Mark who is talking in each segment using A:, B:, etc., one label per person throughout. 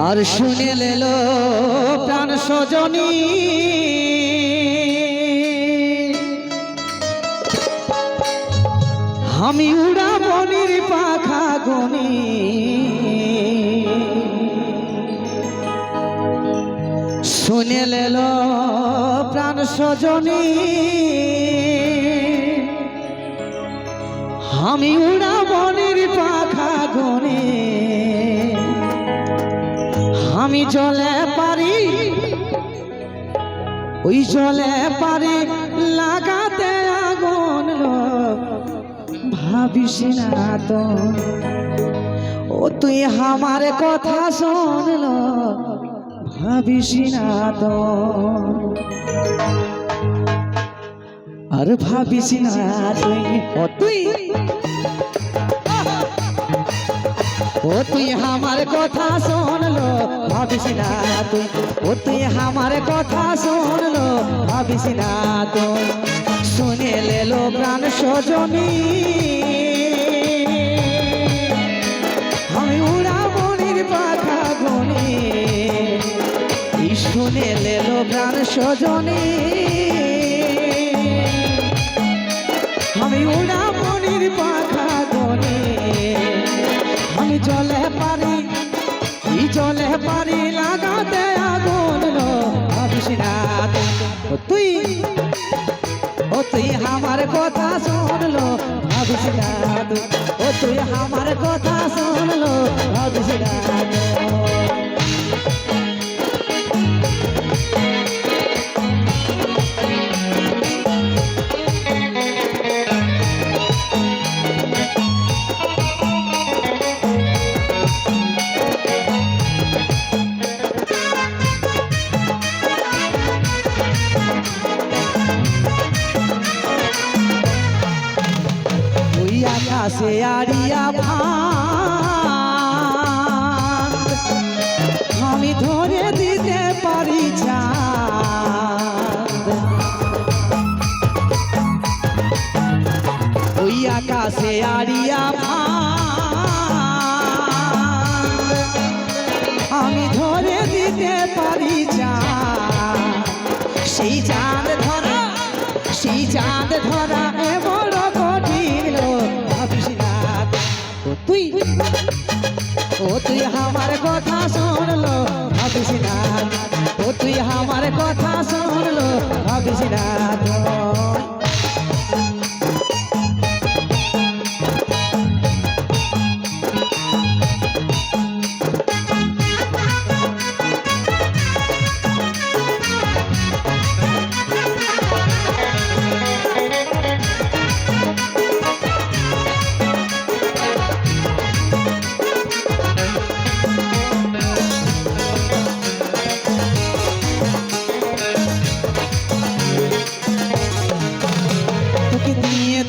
A: আর শুনে লেলো প্রাণ সজনী আমি উড়াবনির পাখা গনি শুনে লেলো প্রাণ সজনী আমি উড়াবনির পাখা গনি আমি জলে পারি ওই জলে পারি লাগাতে আগুন ভাবিস না তো ও তুই আমার কথা শুনল ভাবিস না তো আর ভাবিস না ও তুই আমার কথা শুনলো ভাবিস না তুই ও তুই আমার কথা শুনলো ভাবিস না তো শুনে লেলো প্রাণ সজনী আমি উড়াবনির পাখা গনি শুনে লেলো প্রাণ সজনী আমি উড়াবনির পাখা গনি আমি জলে পারি লাগাতে আগুন ভাবিস না তুই ও তুই আমার কথা শুনলো ভাবিস না ও তুই আমার কথা শুনলো ভাবিস না আকাশে আড়িয়া ভান আমি ধরে দিতে পারি চাঁদ ওই আকাশে আড়িয়া ভান আমি ধরে দিতে পারি চাঁদ সেই চাঁদ ধরা এমন কঠিন ভাবিস না ও তুই আমার কথা শুনলো ভাবিস না ও তুই আমার কথা শুনলো ভাবিস না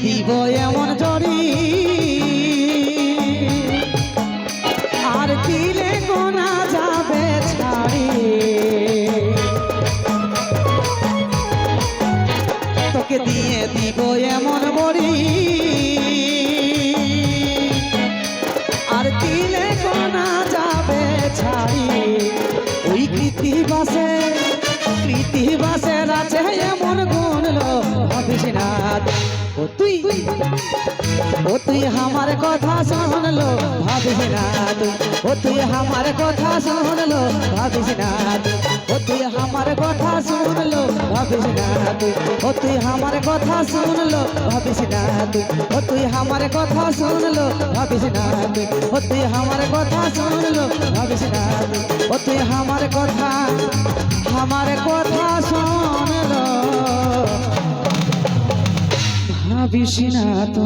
A: দিব এমন জড়ি আর দিলে গোনা যাবে ছাড়ি তোকে দিয়ে দিব এমন বড়ি আর দিলে গোনা যাবে ছাড়ি ওই কৃতিবাসের আছে এমন গুণ ভাবিস না ও তুই আমার কথা শুনলো ভাবিস না ও তুই আমার কথা শুনলো ভাবিস না ও তুই আমার কথা শুনলো ভাবিস না ও তুই আমার কথা শুনলো ভাবিস না ও তুই আমার কথা শুনলো ভাবিস না ও তুই আমার কথা শুনলো ভাবিস না ও তুই আমার কথা শুনলো ভাবিস না তো।